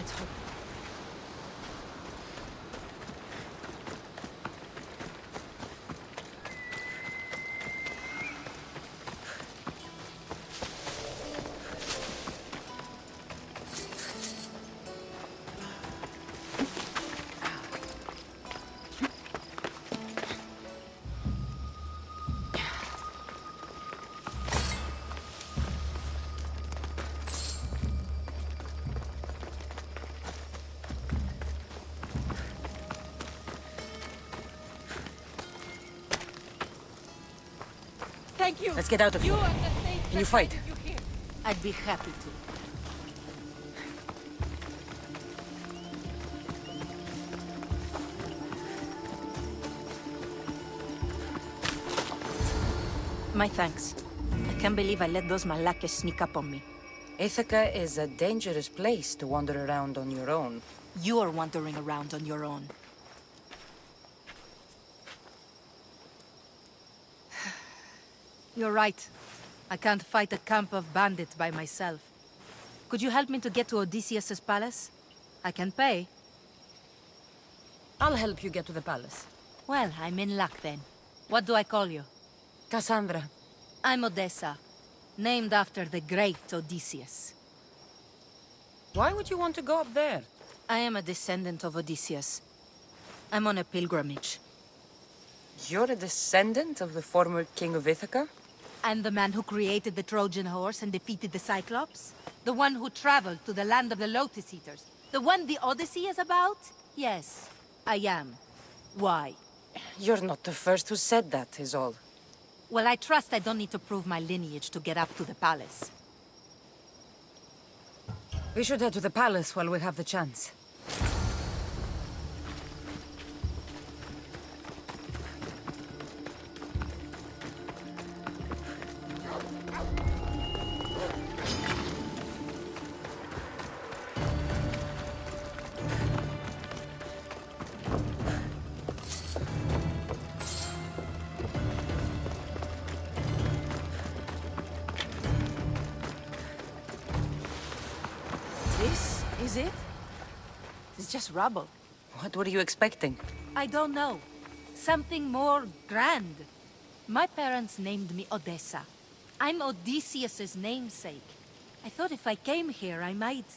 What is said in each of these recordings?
Let's hope. Thank you. Let's get out of here. Can you fight? I'd be happy to. My thanks. I can't believe I let those Malakas sneak up on me. Ithaca is a dangerous place to wander around on your own. You're wandering around on your own. You're right. I can't fight a camp of bandits by myself. Could you help me to get to Odysseus's palace? I can pay. I'll help you get to the palace. Well, I'm in luck then. What do I call you? Cassandra. I'm Odessa, named after the great Odysseus. Why would you want to go up there? I am a descendant of Odysseus. I'm on a pilgrimage. You're a descendant of the former king of Ithaca? I'm the man who created the Trojan horse and defeated the Cyclops? The one who traveled to the land of the Lotus Eaters? The one the Odyssey is about? Yes, I am. Why? You're not the first who said that, is all. Well, I trust I don't need to prove my lineage to get up to the palace. We should head to the palace while we have the chance. This is it? It's just rubble. What were you expecting? I don't know. Something more grand. My parents named me Odessa. I'm Odysseus's namesake. I thought if I came here, I might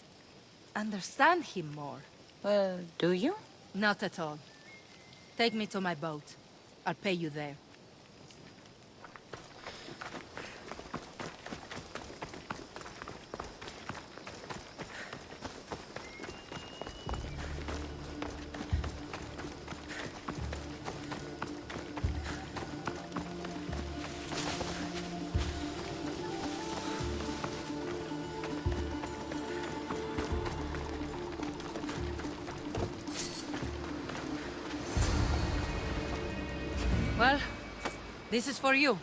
understand him more. Well, do you? Not at all. Take me to my boat. I'll pay you there. Well, this is for you.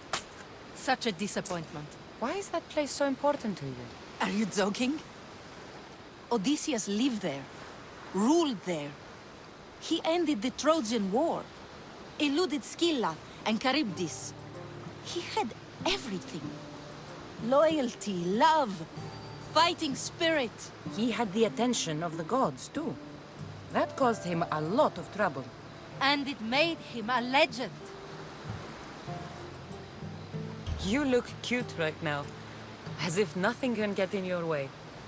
Such a disappointment. Why is that place so important to you? Are you joking? Odysseus lived there, ruled there. He ended the Trojan War, eluded Scylla and Charybdis. He had everything. Loyalty, love, fighting spirit. He had the attention of the gods, too. That caused him a lot of trouble. And it made him a legend. You look cute right now. As if nothing can get in your way.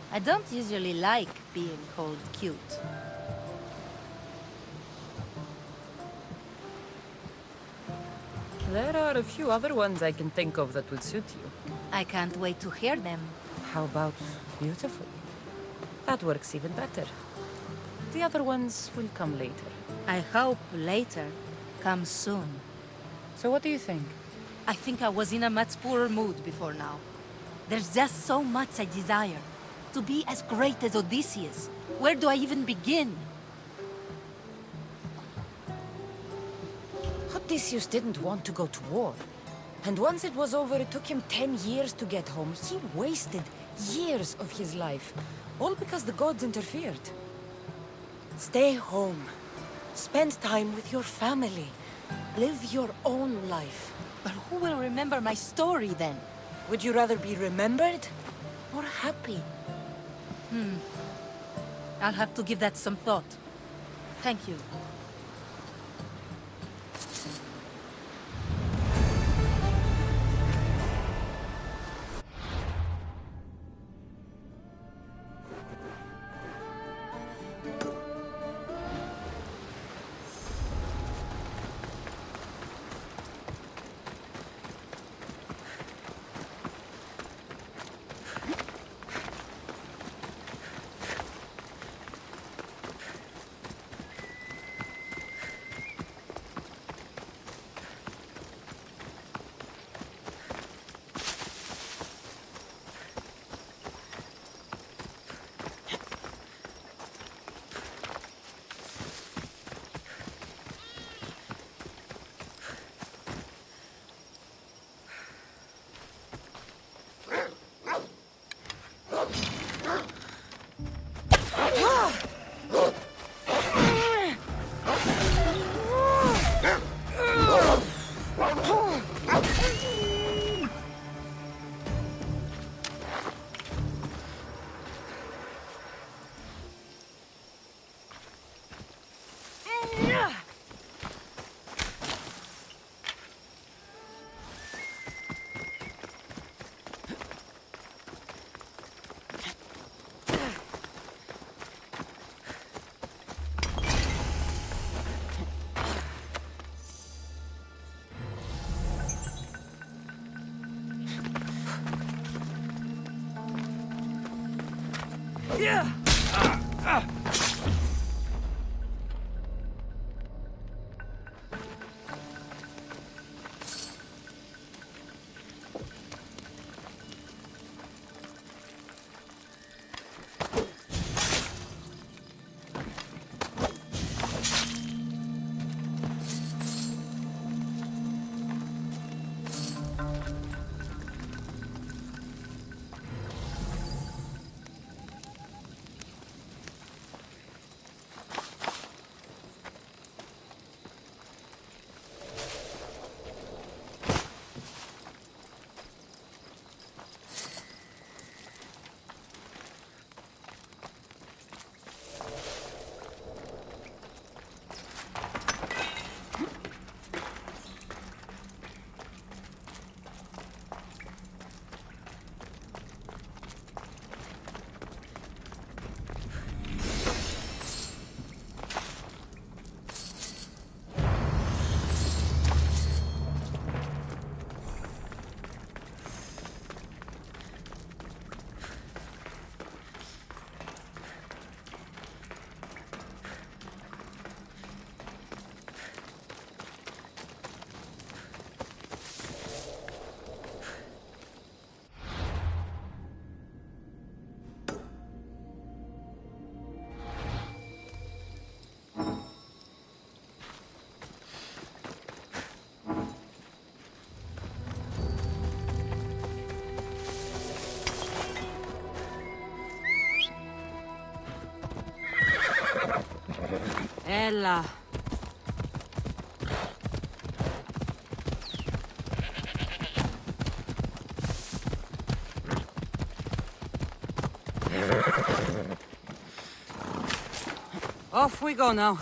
I don't usually like being called cute. There are a few other ones I can think of that would suit you. I can't wait to hear them. How about beautiful? That works even better. The other ones will come later. I hope later comes soon. So what do you think? I think I was in a much poorer mood before now. There's just so much I desire. To be as great as Odysseus. Where do I even begin? Odysseus didn't want to go to war. And once it was over, it took him 10 years to get home. He wasted years of his life. All because the gods interfered. Stay home. Spend time with your family. Live your own life. But who will remember my story then? Would you rather be remembered or happy? I'll have to give that some thought. Thank you. Ella. Off we go now.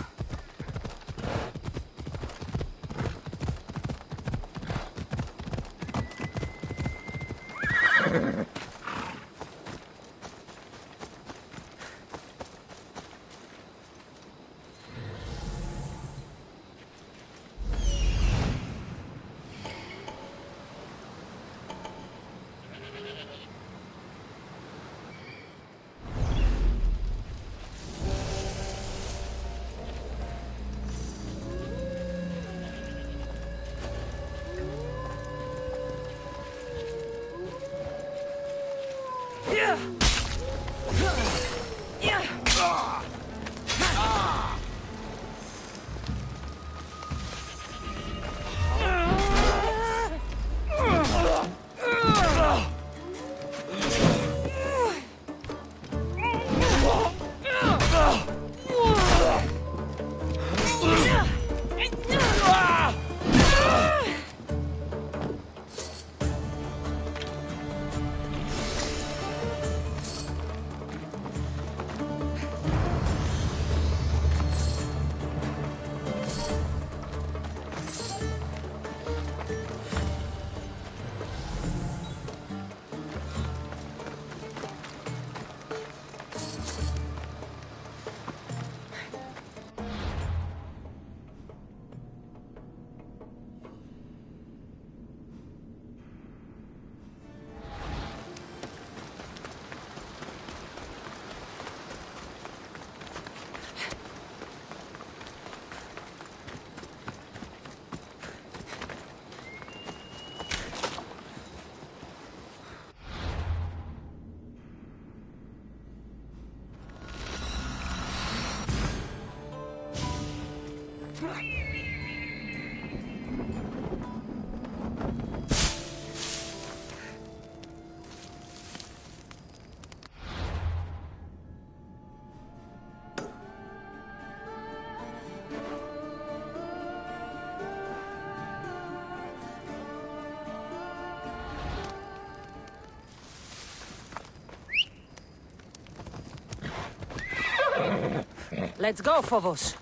Let's go, Phobos.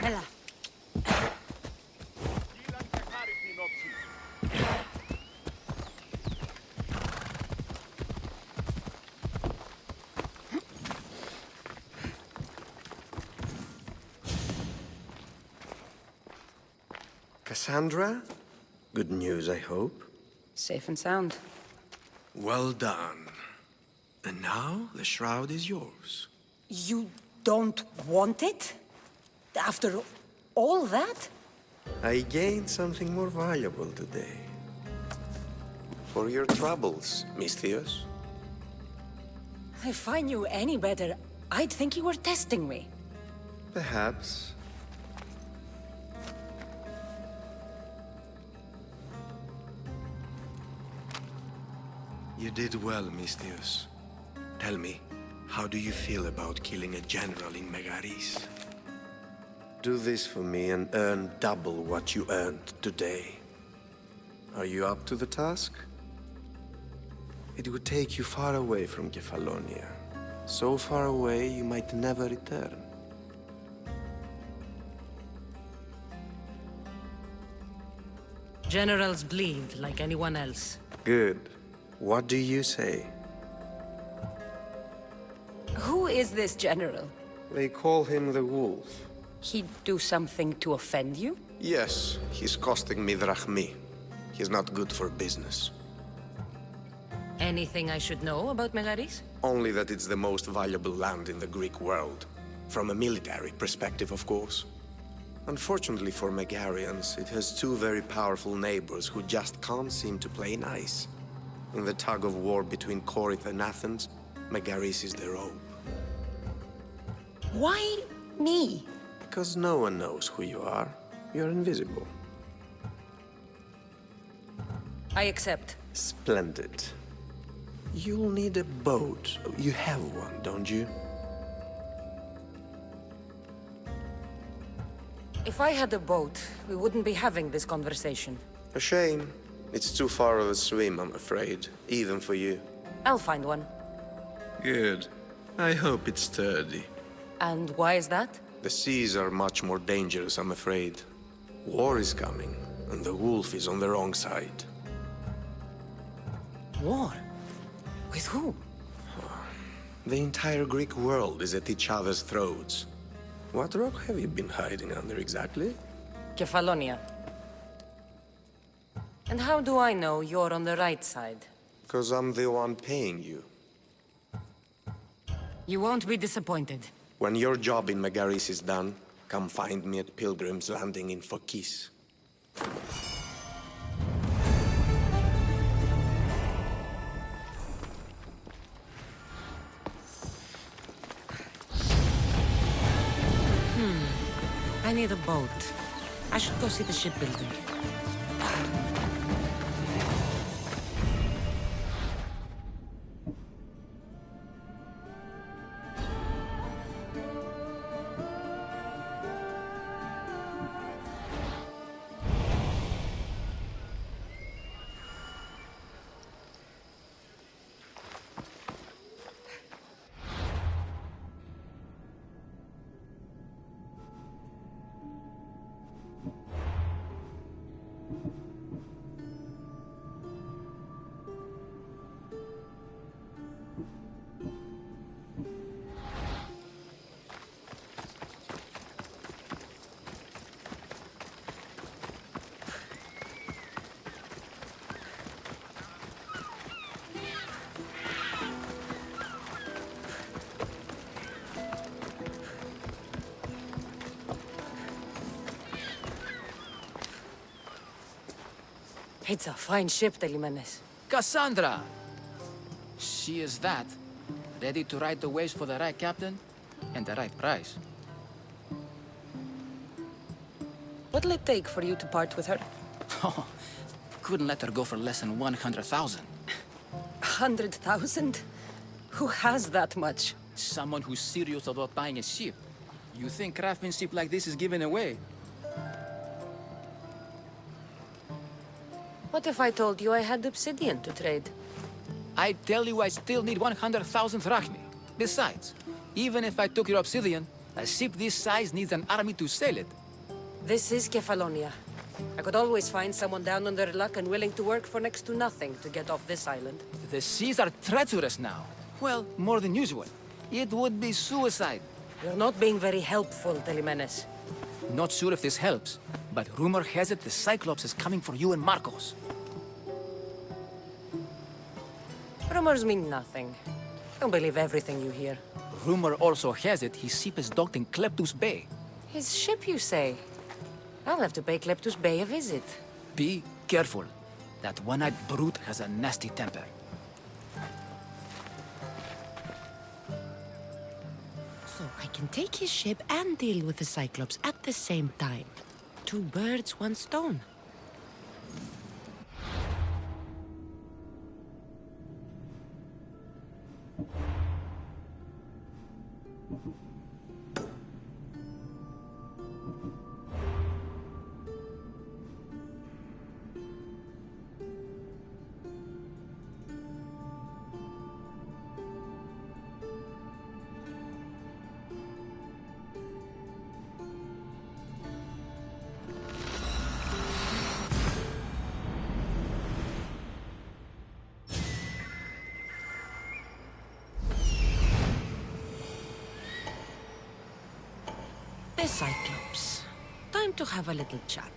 Ella. Cassandra? Good news, I hope. Safe and sound. Well done. And now, the shroud is yours. You don't want it? After all that? I gained something more valuable today. For your troubles, Misthios. If I knew any better, I'd think you were testing me. Perhaps. You did well, Misthios. Tell me, how do you feel about killing a general in Megaris? Do this for me and earn double what you earned today. Are you up to the task? It would take you far away from Kefalonia. So far away you might never return. Generals bleed like anyone else. Good. What do you say? Who is this general? They call him the Wolf. He'd do something to offend you? Yes, he's costing me drachmi. He's not good for business. Anything I should know about Megaris? Only that it's the most valuable land in the Greek world. From a military perspective, of course. Unfortunately for Megarians, it has two very powerful neighbors who just can't seem to play nice. In the tug of war between Corinth and Athens, Megaris is the rope. Why me? Because no one knows who you are. You're invisible. I accept. Splendid. You'll need a boat. You have one, don't you? If I had a boat, we wouldn't be having this conversation. A shame. It's too far of a swim, I'm afraid. Even for you. I'll find one. Good. I hope it's sturdy. And why is that? The seas are much more dangerous, I'm afraid. War is coming, and the wolf is on the wrong side. War? With who? The entire Greek world is at each other's throats. What rock have you been hiding under exactly? Kefalonia. And how do I know you're on the right side? Because I'm the one paying you. You won't be disappointed. When your job in Megaris is done, come find me at Pilgrim's Landing in Phokis. I need a boat. I should go see the shipbuilder. It's a fine ship, Telimenes. Cassandra! She is that. Ready to ride the waves for the right captain and the right price. What'll it take for you to part with her? Oh, couldn't let her go for less than 100,000. 100,000? Who has that much? Someone who's serious about buying a ship. You think craftsmanship like this is given away? What if I told you I had obsidian to trade? I tell you I still need 100,000 drachmi. Besides, even if I took your obsidian, a ship this size needs an army to sail it. This is Kefalonia. I could always find someone down on their luck and willing to work for next to nothing to get off this island. The seas are treacherous now. Well, more than usual. It would be suicide. You're not being very helpful, Telemenes. Not sure if this helps, but rumor has it the Cyclops is coming for you and Marcos. Rumors mean nothing. Don't believe everything you hear. Rumor also has it his ship is docked in Kleptus Bay. His ship, you say? I'll have to pay Kleptus Bay a visit. Be careful. That one-eyed brute has a nasty temper. So I can take his ship and deal with the Cyclops at the same time. 2 birds, 1 stone. The Cyclops. Time to have a little chat.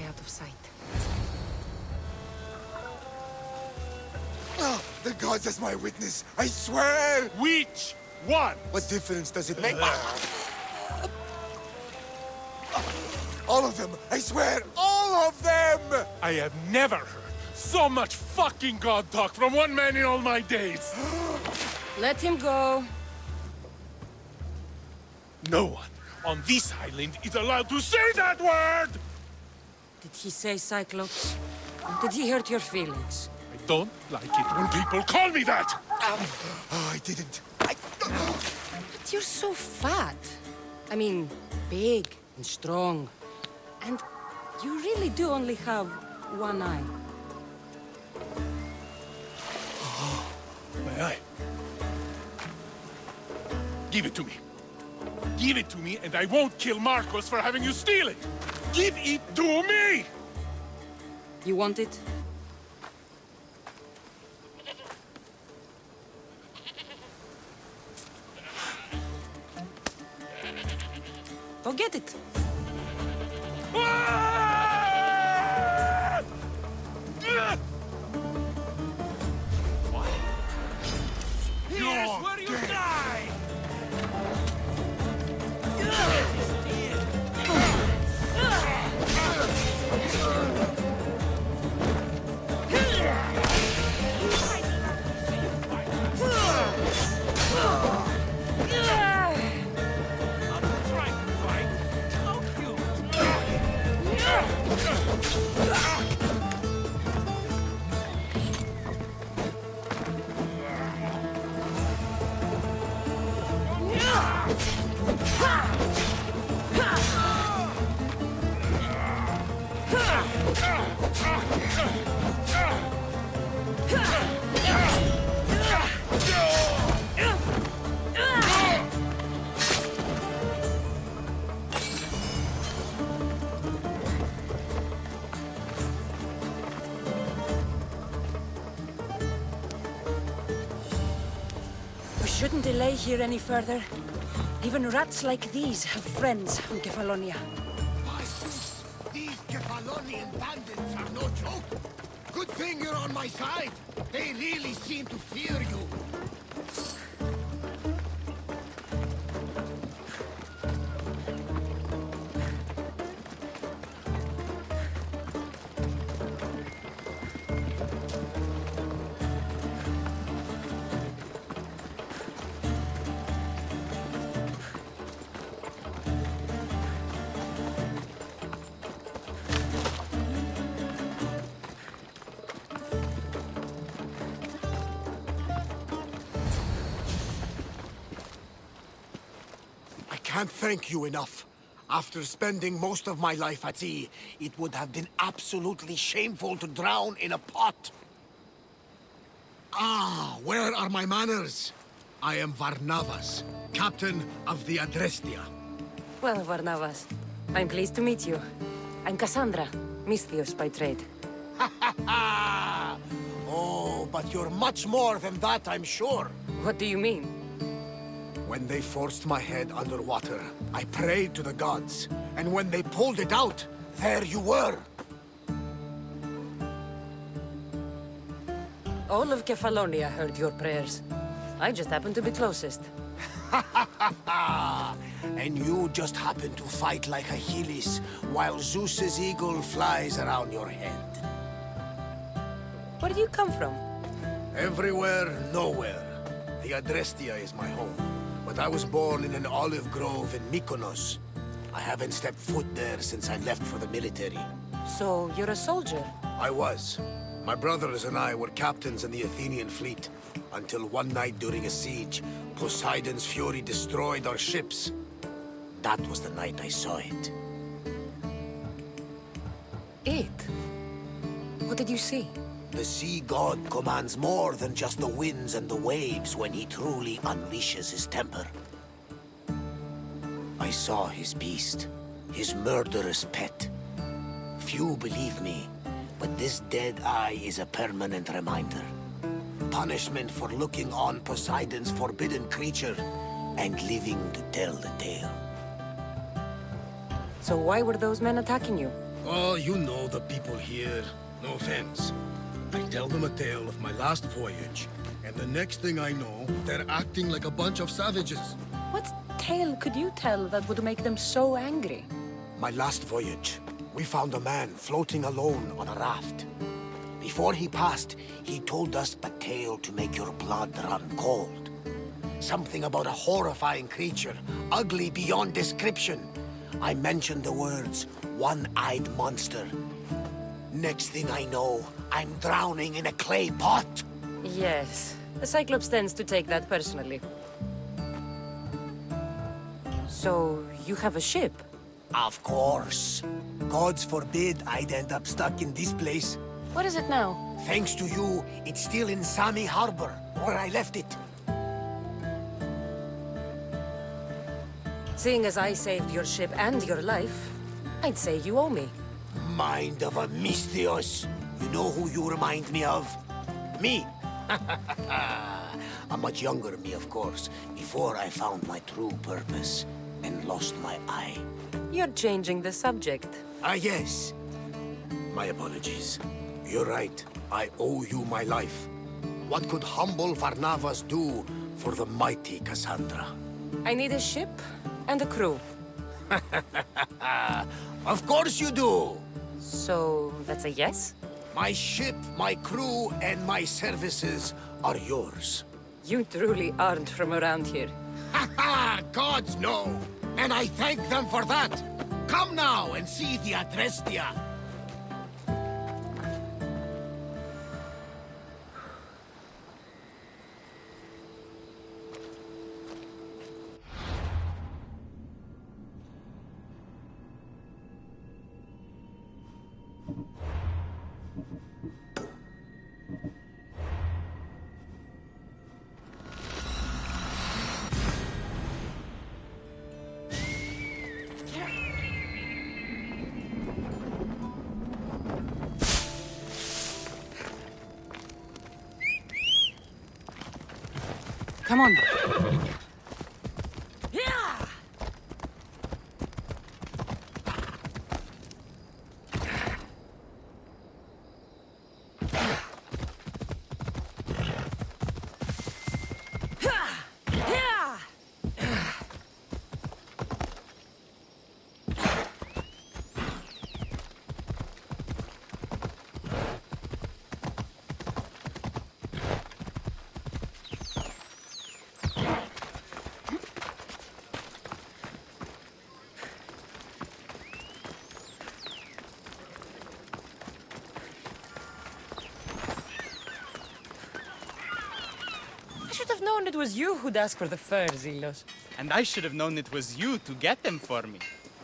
Out of sight. Oh, the gods as my witness, I swear! Which one? What difference does it make? All of them! I swear, all of them! I have never heard so much fucking god talk from one man in all my days. Let him go. No one on this island is allowed to say that word! Did he say Cyclops? Did he hurt your feelings? I don't like it when people call me that! Oh, I didn't. But you're so fat. I mean, big and strong. And you really do only have 1 eye. My eye. Give it to me. Give it to me and I won't kill Marcos for having you steal it! Give it to me! You want it? Go get it. Here's where you die! Ha! We shouldn't delay here any further. Even rats like these have friends on Kefalonia. These Kefalonian bandits are no joke. Good thing you're on my side. They really seem to fear you. I can't thank you enough. After spending most of my life at sea, it would have been absolutely shameful to drown in a pot. Ah, where are my manners? I am Varnavas, captain of the Adrestia. Well, Varnavas, I'm pleased to meet you. I'm Cassandra, Misthios by trade. Oh, but you're much more than that, I'm sure. What do you mean? When they forced my head underwater, I prayed to the gods. And when they pulled it out, there you were. All of Kefalonia heard your prayers. I just happened to be closest. And you just happened to fight like Achilles, while Zeus's eagle flies around your head. Where do you come from? Everywhere, nowhere. The Adrestia is my home. But I was born in an olive grove in Mykonos. I haven't stepped foot there since I left for the military. So, you're a soldier? I was. My brothers and I were captains in the Athenian fleet. Until one night during a siege, Poseidon's fury destroyed our ships. That was the night I saw it. It? What did you see? The sea god commands more than just the winds and the waves when he truly unleashes his temper. I saw his beast, his murderous pet. Few believe me, but this dead eye is a permanent reminder. Punishment for looking on Poseidon's forbidden creature and living to tell the tale. So why were those men attacking you? Oh, you know the people here. No offense. I tell them a tale of my last voyage, and the next thing I know, they're acting like a bunch of savages. What tale could you tell that would make them so angry? My last voyage, we found a man floating alone on a raft. Before he passed, he told us a tale to make your blood run cold. Something about a horrifying creature, ugly beyond description. I mentioned the words, one-eyed monster. Next thing I know, I'm drowning in a clay pot. Yes. The Cyclops tends to take that personally. So, you have a ship? Of course. Gods forbid I'd end up stuck in this place. What is it now? Thanks to you, it's still in Sami Harbor, where I left it. Seeing as I saved your ship and your life, I'd say you owe me. Mind of a Misthios. You know who you remind me of? Me. A much younger me, of course, before I found my true purpose and lost my eye. You're changing the subject. Ah, yes. My apologies. You're right. I owe you my life. What could humble Varnavas do for the mighty Cassandra? I need a ship and a crew. Of course you do! So, that's a yes? My ship, my crew, and my services are yours. You truly aren't from around here. Ha ha! Gods know! And I thank them for that! Come now and see the Adrestia! Come on. I should have known it was you who'd ask for the fur, Zelos. And I should have known it was you to get them for me.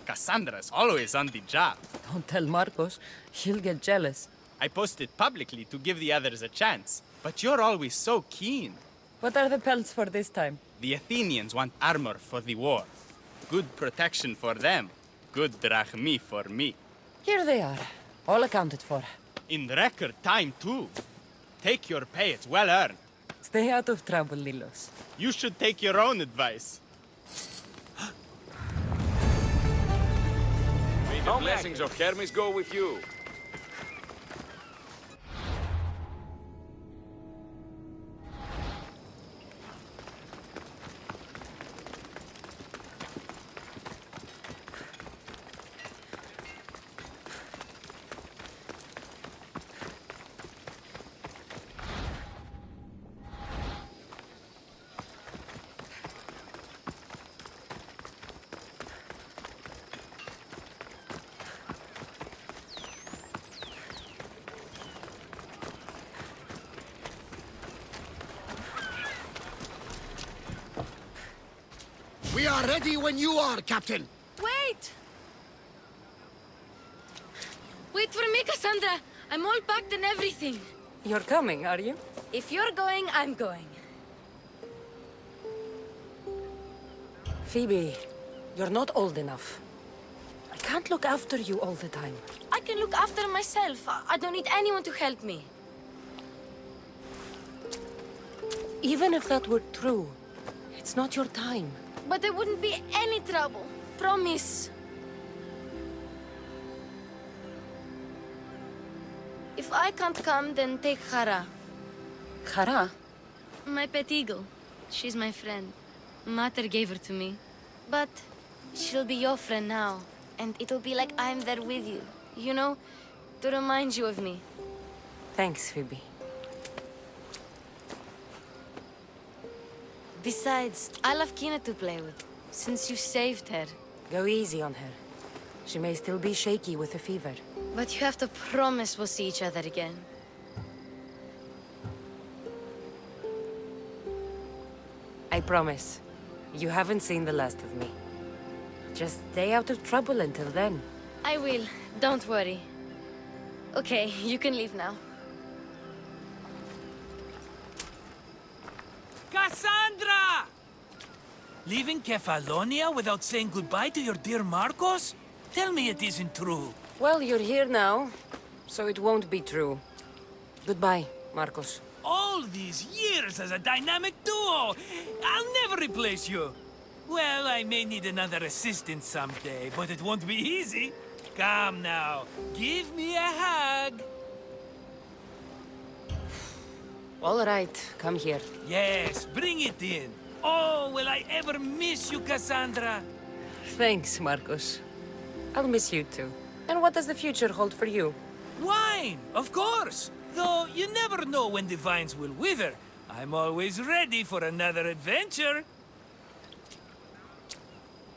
Cassandra's always on the job. Don't tell Marcos. He'll get jealous. I posted publicly to give the others a chance, but you're always so keen. What are the pelts for this time? The Athenians want armor for the war. Good protection for them. Good drachmi for me. Here they are. All accounted for. In record time, too. Take your pay, it's well earned. Stay out of trouble, Lilos. You should take your own advice. May the blessings of Hermes go with you. We are ready when you are, Captain. Wait! Wait for me, Cassandra. I'm all packed and everything. You're coming, are you? If you're going, I'm going. Phoebe, you're not old enough. I can't look after you all the time. I can look after myself. I don't need anyone to help me. Even if that were true, it's not your time. But there wouldn't be any trouble. Promise. If I can't come, then take Hara. Hara? My pet eagle. She's my friend. Mater gave her to me. But she'll be your friend now. And it'll be like I'm there with you. You know? To remind you of me. Thanks, Phoebe. Besides, I'll have Kina to play with. Since you saved her. Go easy on her. She may still be shaky with a fever. But you have to promise we'll see each other again. I promise. You haven't seen the last of me. Just stay out of trouble until then. I will. Don't worry. Okay, you can leave now. Cassandra! Leaving Kefalonia without saying goodbye to your dear Marcos? Tell me it isn't true. Well, you're here now, so it won't be true. Goodbye, Marcos. All these years as a dynamic duo! I'll never replace you! Well, I may need another assistant someday, but it won't be easy. Come now, give me a hug! All right, come here. Yes, bring it in. Oh, will I ever miss you, Cassandra? Thanks, Marcos. I'll miss you too. And what does the future hold for you? Wine, of course! Though you never know when the vines will wither. I'm always ready for another adventure.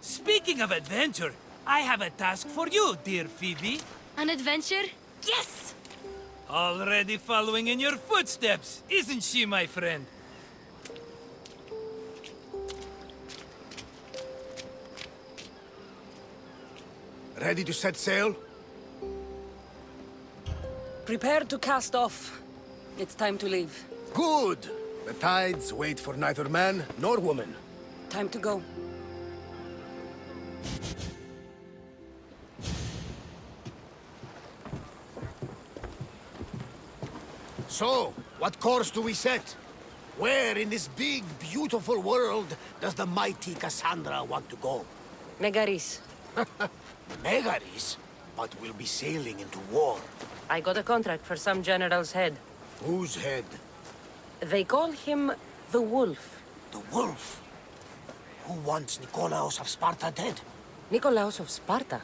Speaking of adventure, I have a task for you, dear Phoebe. An adventure? Yes! Already following in your footsteps, isn't she, my friend? Ready to set sail? Prepare to cast off. It's time to leave. Good! The tides wait for neither man nor woman. Time to go. So, what course do we set? Where in this big, beautiful world does the mighty Cassandra want to go? Megaris. Megaris? But we'll be sailing into war. I got a contract for some general's head. Whose head? They call him the Wolf. The Wolf? Who wants Nikolaos of Sparta dead? Nikolaos of Sparta?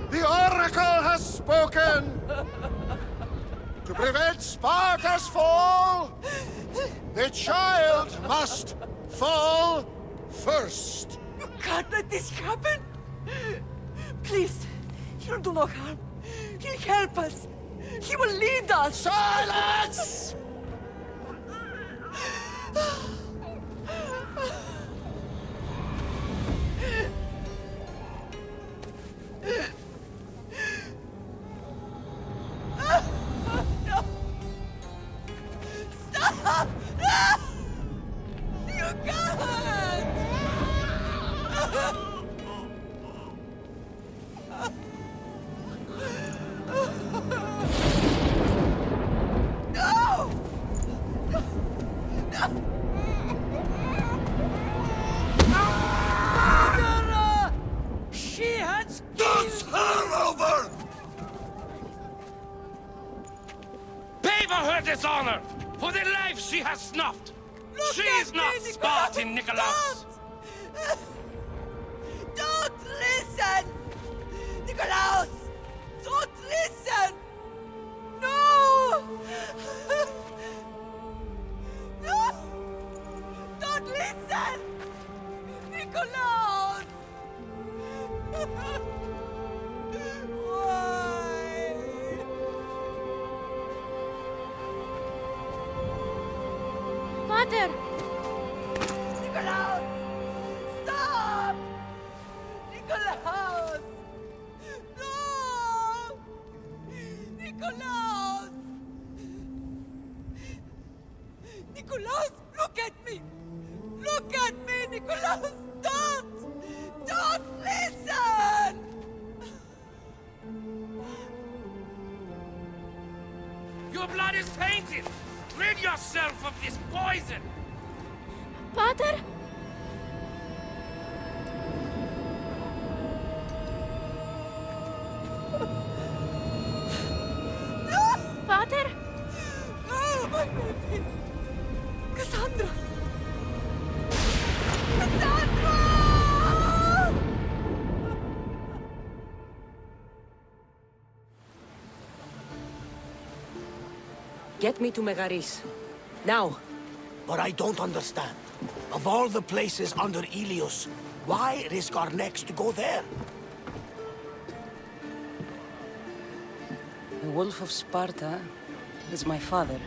The Oracle has spoken! To prevent Sparta's fall, the child must fall first. You can't let this happen! Please, he'll do no harm. He'll help us. He will lead us! Silence! Stop! No! You can't! No! Mother! She has... Does her over! Pay for her dishonor! For the life she has snuffed! Look She at is me, not Nikolaos! Spartan, Nikolaos! Don't listen! Nikolaos! Don't listen! No! No! Don't listen! Nikolaos! Why? Mother! Nikolaos! Stop! Nikolaos! No! Nikolaos! Nikolaos, look at me! Look at me, Nikolaos! Don't! Don't listen! Your blood is tainted! Rid yourself of this poison! Pater? Pater? Oh, my baby! Cassandra! Cassandra! Get me to Megaris. Now. But I don't understand. Of all the places under Ilios, why risk our necks to go there? The Wolf of Sparta is my father.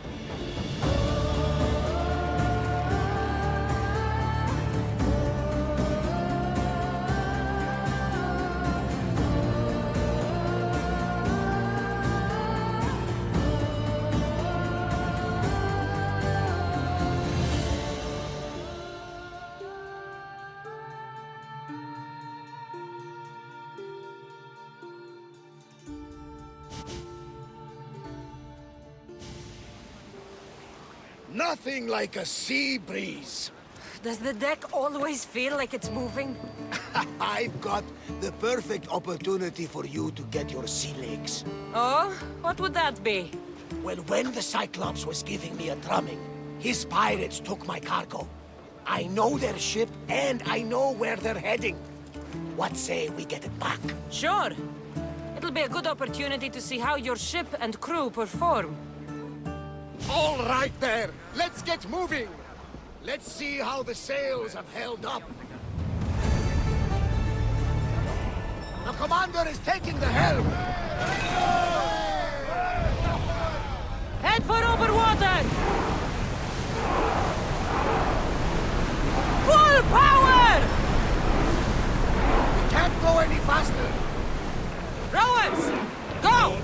Nothing like a sea breeze. Does the deck always feel like it's moving? I've got the perfect opportunity for you to get your sea legs. Oh? What would that be? Well, when the Cyclops was giving me a drumming, his pirates took my cargo. I know their ship, and I know where they're heading. What say we get it back? Sure. It'll be a good opportunity to see how your ship and crew perform. All right there. Let's get moving. Let's see how the sails have held up. The commander is taking the helm. Head for over water! Full power! We can't go any faster. Rowers, go!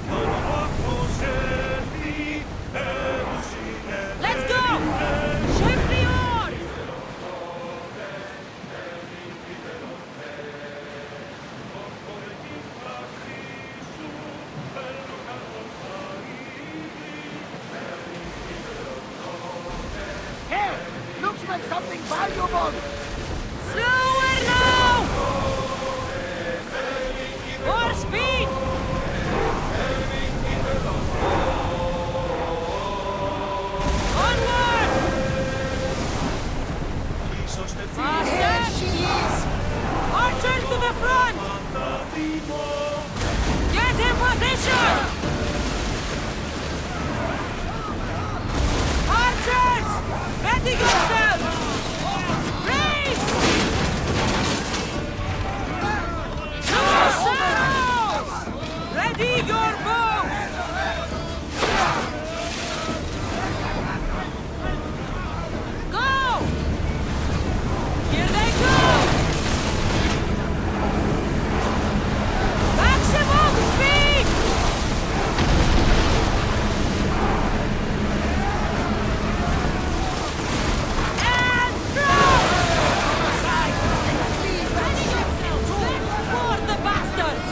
Let's go! Ship the oars! even something valuable! Slower now! More speed! Onward! Faster! Archers to the front! Get in position! Archers! Ready yourselves! Race! To yourselves! Ready your bows! Go! Here they go! Maximum speed! And drop! Ready yourselves! For the bastards!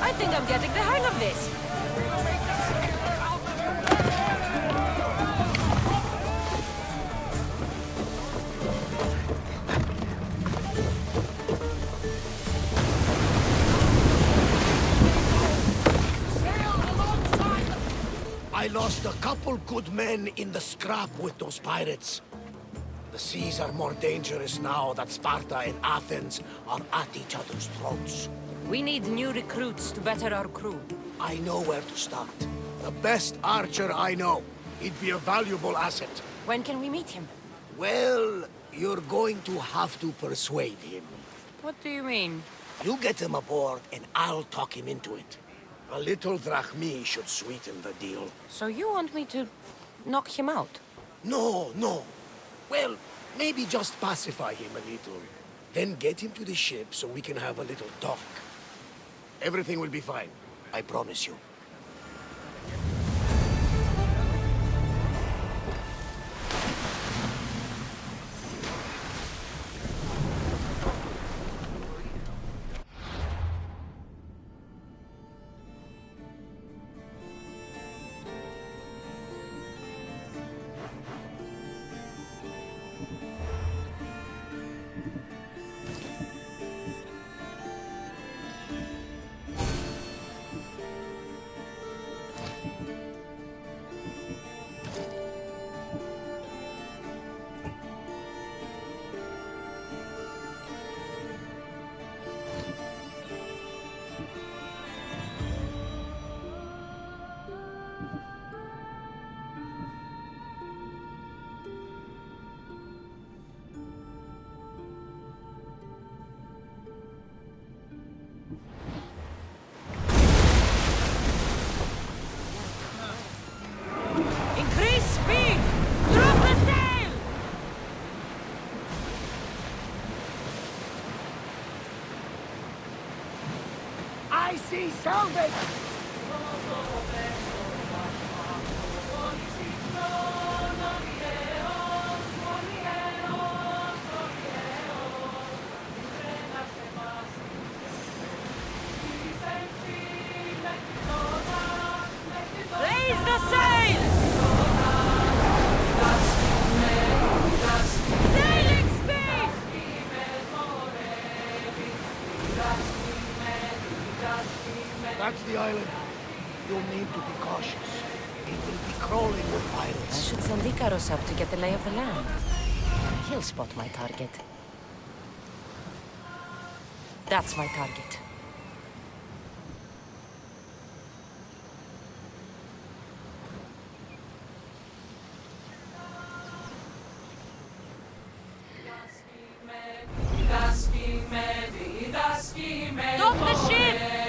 I think I'm getting the hang of this. I lost a couple good men in the scrap with those pirates. The seas are more dangerous now that Sparta and Athens are at each other's throats. We need new recruits to better our crew. I know where to start. The best archer I know. He'd be a valuable asset. When can we meet him? Well, you're going to have to persuade him. What do you mean? You get him aboard, and I'll talk him into it. A little drachmi should sweeten the deal. So you want me to knock him out? No, no. Well, maybe just pacify him a little. Then get him to the ship so we can have a little talk. Everything will be fine. I promise you. Increase speed! Drop the sail! I see salvage! Raise the sail! Sailing speed! That's the island. You'll need to be cautious. It will be crawling with I pirates. should send Icaros up to get the lay of the land. He'll spot my target. That's my target. Stop the ship!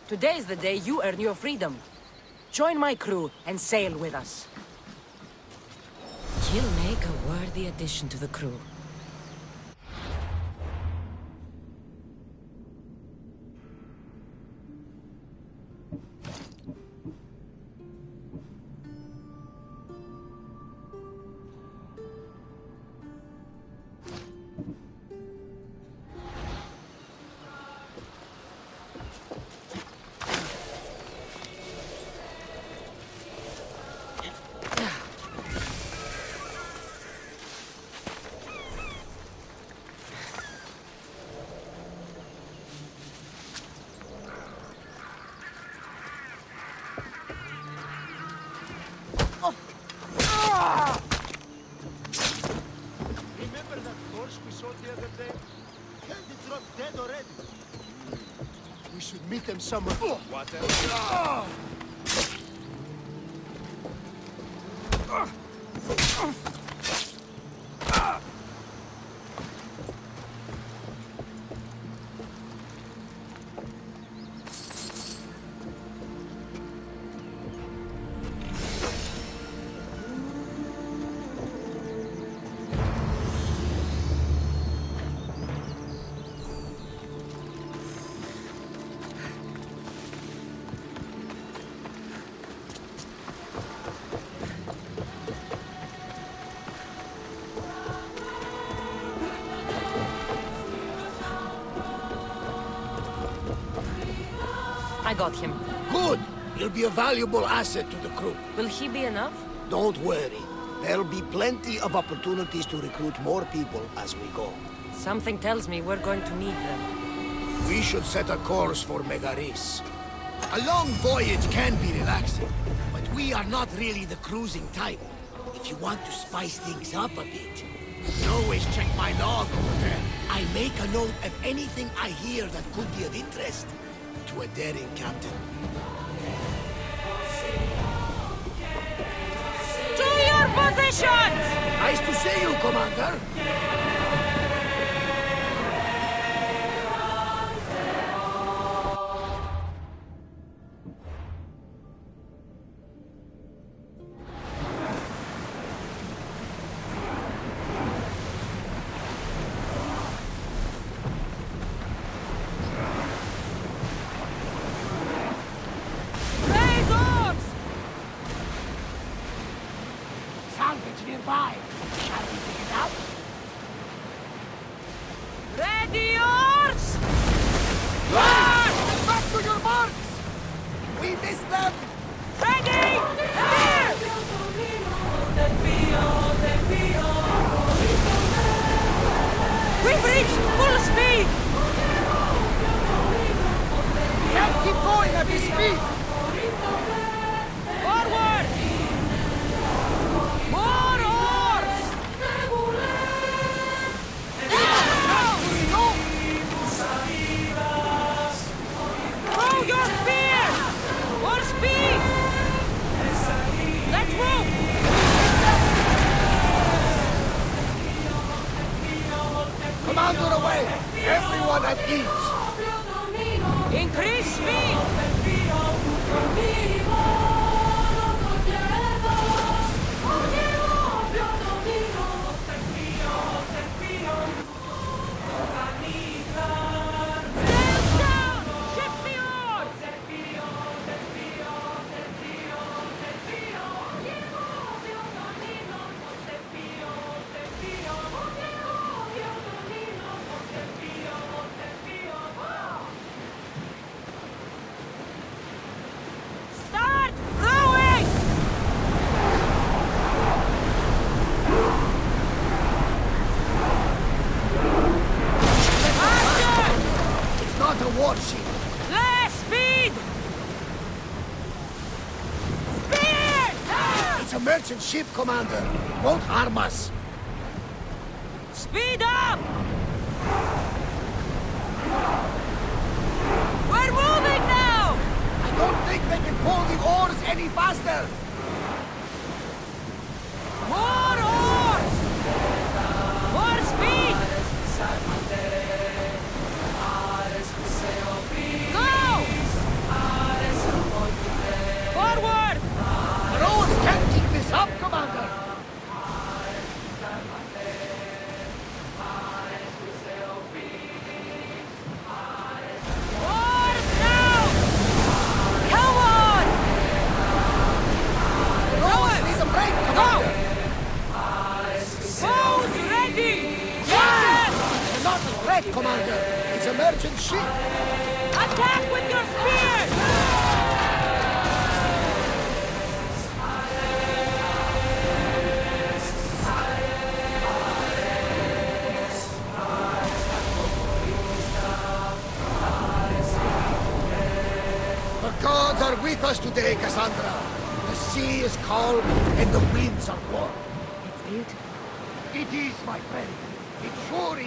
Today is the day you earn your freedom. Join my crew and sail with us. You'll make a worthy addition to the crew. Remember that horse we saw the other day? Candy dropped dead already. We should meet them somewhere. What else? I got him. Good! He'll be a valuable asset to the crew. Will he be enough? Don't worry. There'll be plenty of opportunities to recruit more people as we go. Something tells me we're going to need them. We should set a course for Megaris. A long voyage can be relaxing, but we are not really the cruising type. If you want to spice things up a bit, you can always check my log over there. I make a note of anything I hear that could be of interest to a daring captain. To your positions! Nice to see you, Commander. Salvage nearby. Shall we pick it up? Ready, yours! Run! Back to your marks! We missed them! Ready! Here! We've reached full speed! Can't keep going at this speed! Forward! More oars! Throw your spears! More speed! Let's move! Come on! under away! Everyone at ease! Increase speed! Warship! Less speed! Speed! It's a merchant ship, Commander. It won't harm us. Speed up! We're moving now! I don't think they can pull the oars any faster. More oars! More speed! Forward! The rowers can't keep this up, Commander! Oars now! Come on! The rowers need a break, Commander! Bows ready! Yes! They're not a threat, Commander. It's a merchant ship. Attack with your spears! The gods are with us today, Cassandra. The sea is calm and the winds are warm. It's beautiful. It is, my friend. It sure is.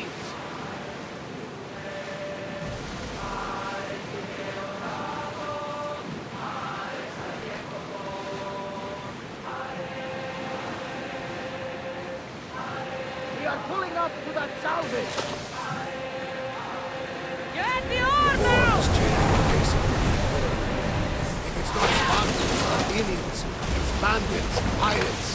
We are pulling up to that salvage. Get the oars out! If it's not Spartans or Athenians, it's bandits, pirates.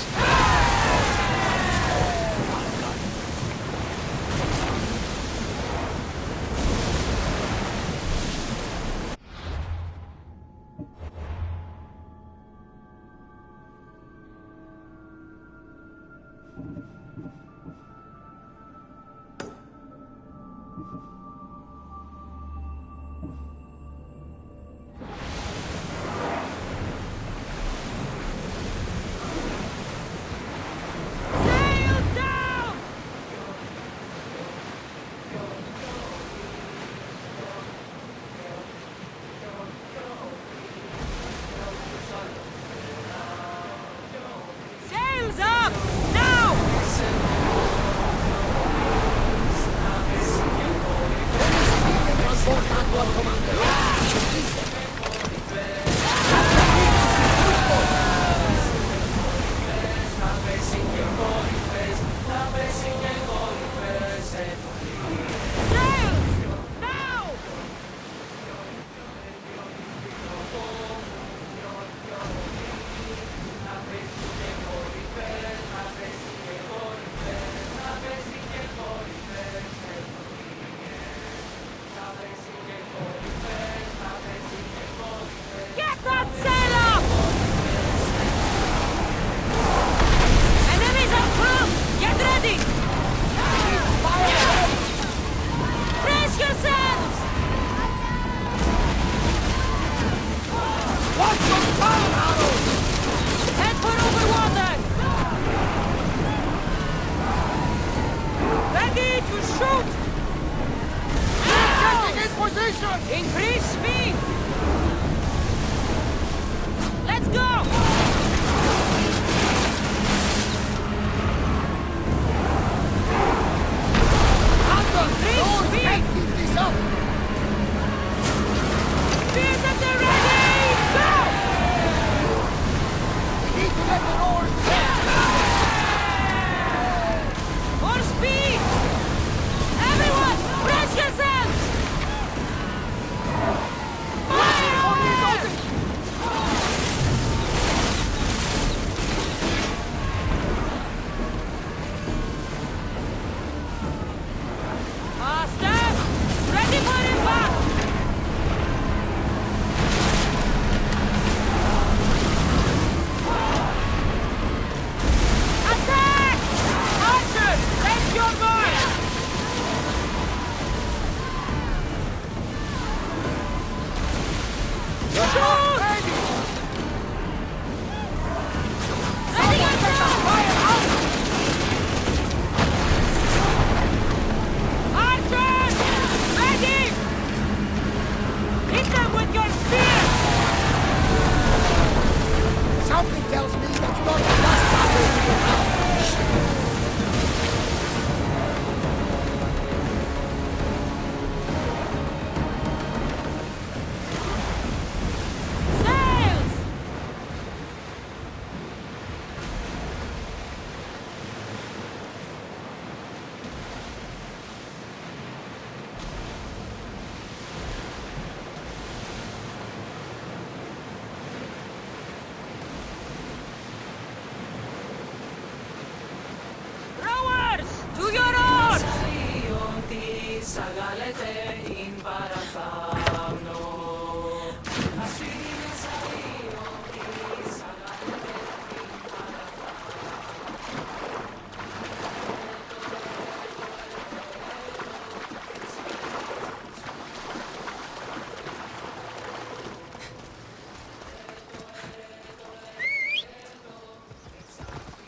Sails up! Now! Get that sail up! Enemies are close! Get ready! Brace yourselves! Watch those fire arrows! Head for over water! Ready to shoot! Getting in position! Increase speed! Let's go! Anton, Increase those speed! can't keep this up! Spears at the ready! Go! We need to let the rowers down! More speed! Everyone!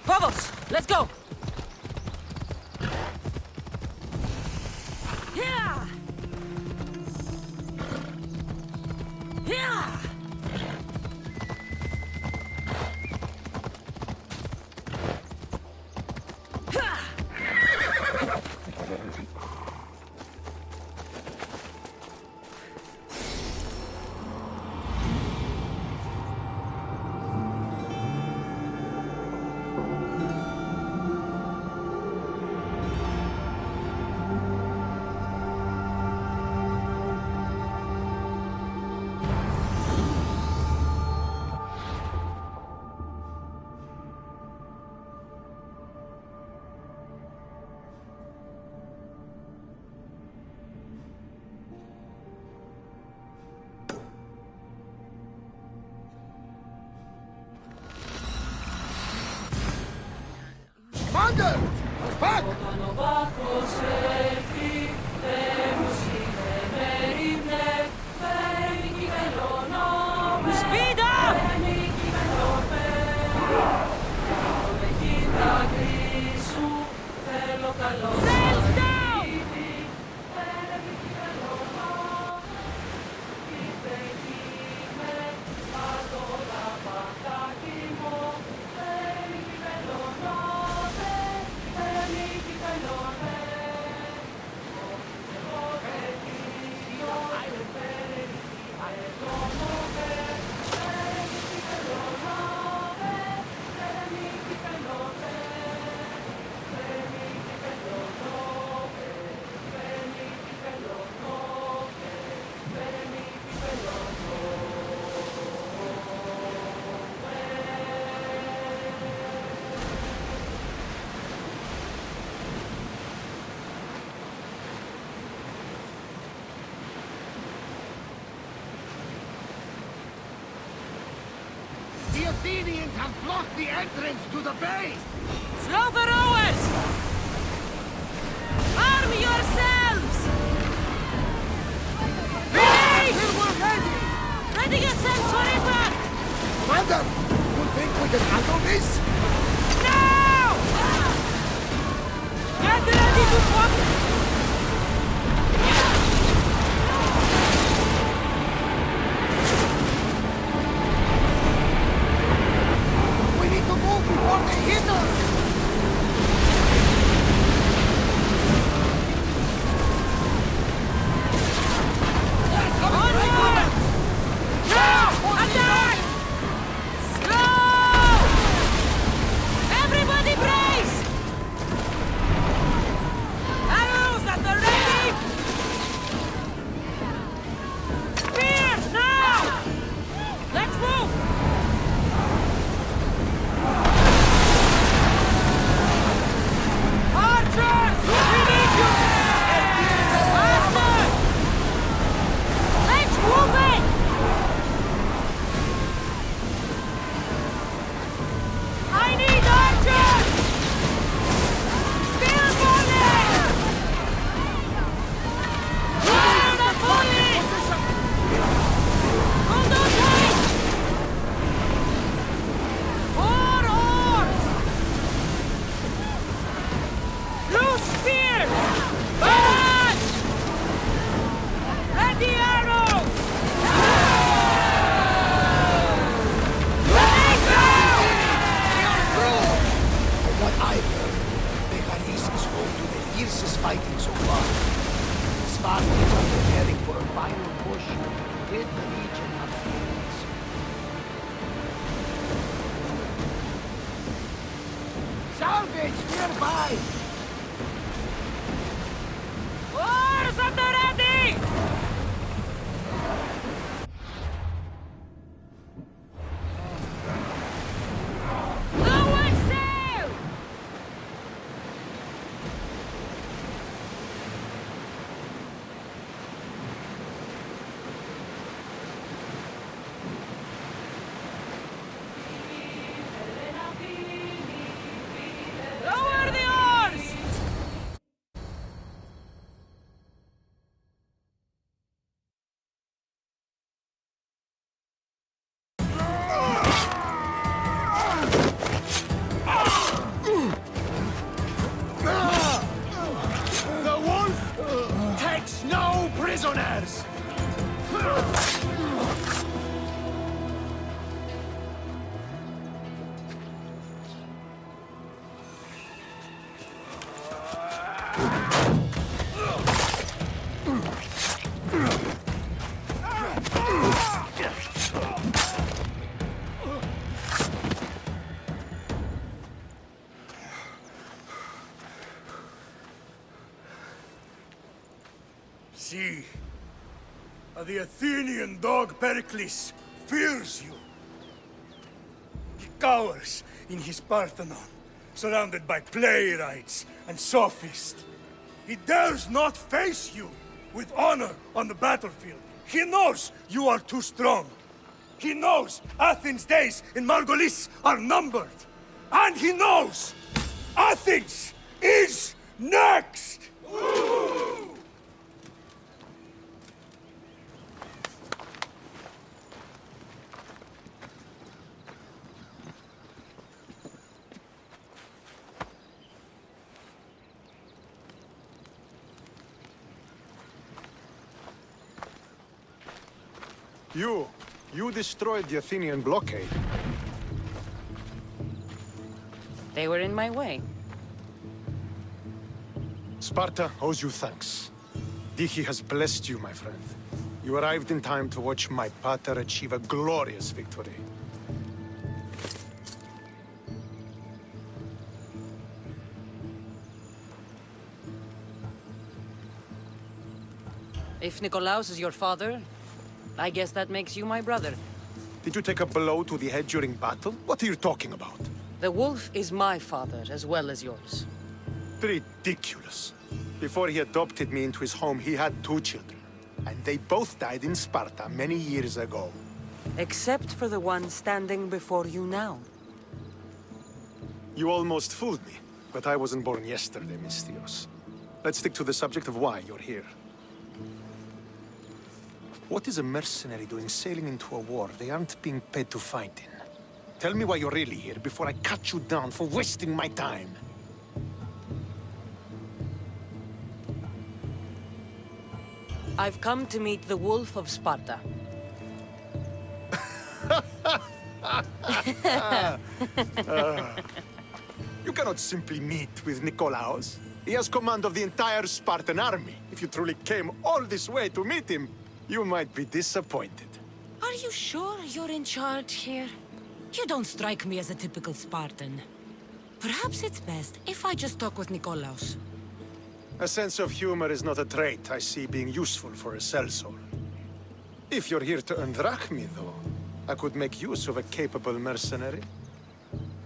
Vamos, let's go! Yeah! Yeah! Commander! Back! Speed up! Sails down! The Athenians have blocked the entrance to the bay! Slow the rowers! Arm yourselves! Ready! We're ready! Ready yourselves for impact! Commander, you think we can handle this? Now! Get ready to swap! We need to move before they hit us! Onward! Now! Attack! Slow! Everybody brace! Arrows at the ready! Spears now! Let's move! Archers! We need you! Faster! Let's move it! I need archers! Spear volley! Fire the volley! On those heights! 4 oars! Loose spears! Balance! Ready arrows! Let go! From what I've heard, Megaris is home to the fiercest fighting so far. Spartans are preparing for a final push to rid the region of Athens. Salvage nearby! Oars at the ready! Lower sail! prisoners! See, the Athenian dog Pericles fears you. He cowers in his Parthenon, surrounded by playwrights and sophists. He dares not face you with honor on the battlefield. He knows you are too strong. He knows Athens' days in Margolis are numbered. And he knows Athens is next! You destroyed the Athenian blockade. They were in my way. Sparta owes you thanks. Dichi has blessed you, my friend. You arrived in time to watch my pater achieve a glorious victory. If Nikolaos is your father, I guess that makes you my brother. Did you take a blow to the head during battle? What are you talking about? The wolf is my father as well as yours. Ridiculous. Before he adopted me into his home, he had 2 children. And they both died in Sparta many years ago. Except for the one standing before you now. You almost fooled me, but I wasn't born yesterday, Mystios. Let's stick to the subject of why you're here. What is a mercenary doing sailing into a war they aren't being paid to fight in? Tell me why you're really here before I cut you down for wasting my time. I've come to meet the Wolf of Sparta. You cannot simply meet with Nikolaos. He has command of the entire Spartan army. If you truly came all this way to meet him, you might be disappointed. Are you sure you're in charge here? You don't strike me as a typical Spartan. Perhaps it's best if I just talk with Nikolaos. A sense of humor is not a trait I see being useful for a sellsword. If you're here to earn drachmi, though, I could make use of a capable mercenary.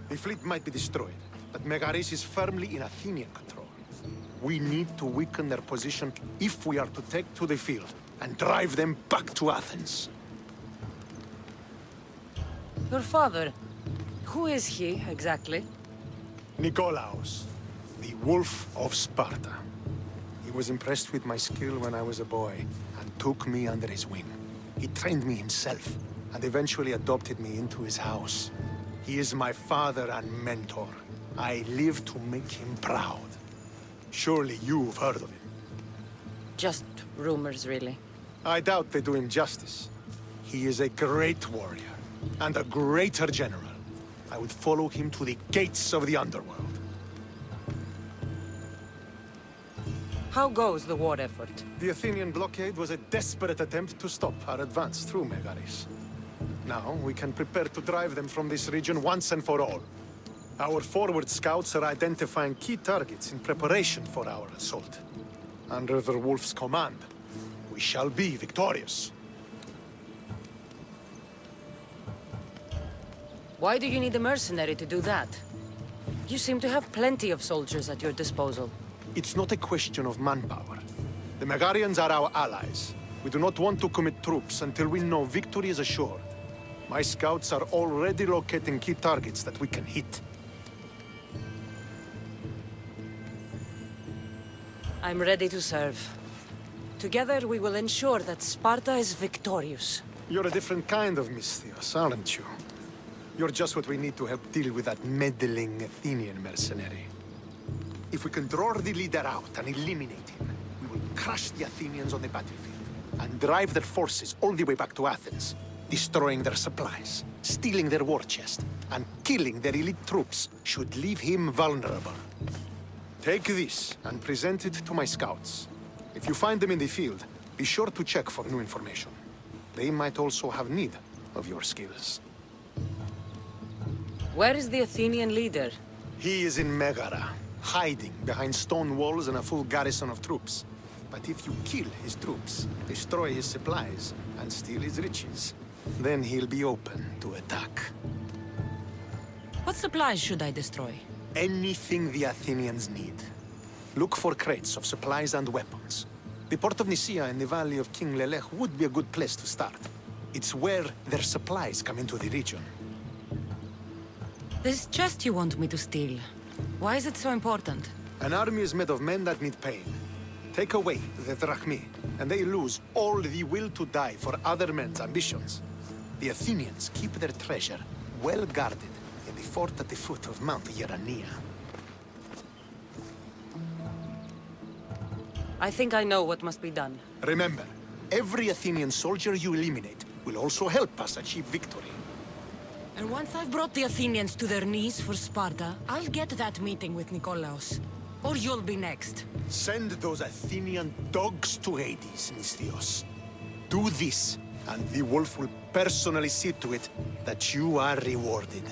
The fleet might be destroyed, but Megaris is firmly in Athenian control. We need to weaken their position if we are to take to the field and drive them back to Athens. Your father, who is he exactly? Nikolaos, the Wolf of Sparta. He was impressed with my skill when I was a boy and took me under his wing. He trained me himself and eventually adopted me into his house. He is my father and mentor. I live to make him proud. Surely you've heard of him. Just rumors, really. I doubt they do him justice. He is a great warrior and a greater general. I would follow him to the gates of the underworld. How goes the war effort? The Athenian blockade was a desperate attempt to stop our advance through Megaris. Now we can prepare to drive them from this region once and for all. Our forward scouts are identifying key targets in preparation for our assault. Under the Wolf's command, we shall be victorious. Why do you need a mercenary to do that? You seem to have plenty of soldiers at your disposal. It's not a question of manpower. The Megarians are our allies. We do not want to commit troops until we know victory is assured. My scouts are already locating key targets that we can hit. I'm ready to serve. Together we will ensure that Sparta is victorious. You're a different kind of Mystios, aren't you? You're just what we need to help deal with that meddling Athenian mercenary. If we can draw the leader out and eliminate him, we will crush the Athenians on the battlefield. and drive their forces all the way back to Athens, destroying their supplies, stealing their war chest, and killing their elite troops should leave him vulnerable. Take this and present it to my scouts. If you find them in the field, be sure to check for new information. They might also have need of your skills. Where is the Athenian leader? He is in Megara, hiding behind stone walls and a full garrison of troops. But if you kill his troops, destroy his supplies, and steal his riches, then he'll be open to attack. What supplies should I destroy? Anything the Athenians need. Look for crates of supplies and weapons. The port of Nicaea in the valley of King Lelech would be a good place to start. It's where their supplies come into the region. This chest you want me to steal. Why is it so important? An army is made of men that need pain. Take away the drachmi, and they lose all the will to die for other men's ambitions. The Athenians keep their treasure well guarded in the fort at the foot of Mount Yerania. I think I know what must be done. Remember, every Athenian soldier you eliminate will also help us achieve victory. And once I've brought the Athenians to their knees for Sparta, I'll get that meeting with Nikolaos. Or you'll be next. Send those Athenian dogs to Hades, Misthios. Do this, and the wolf will personally see to it that you are rewarded.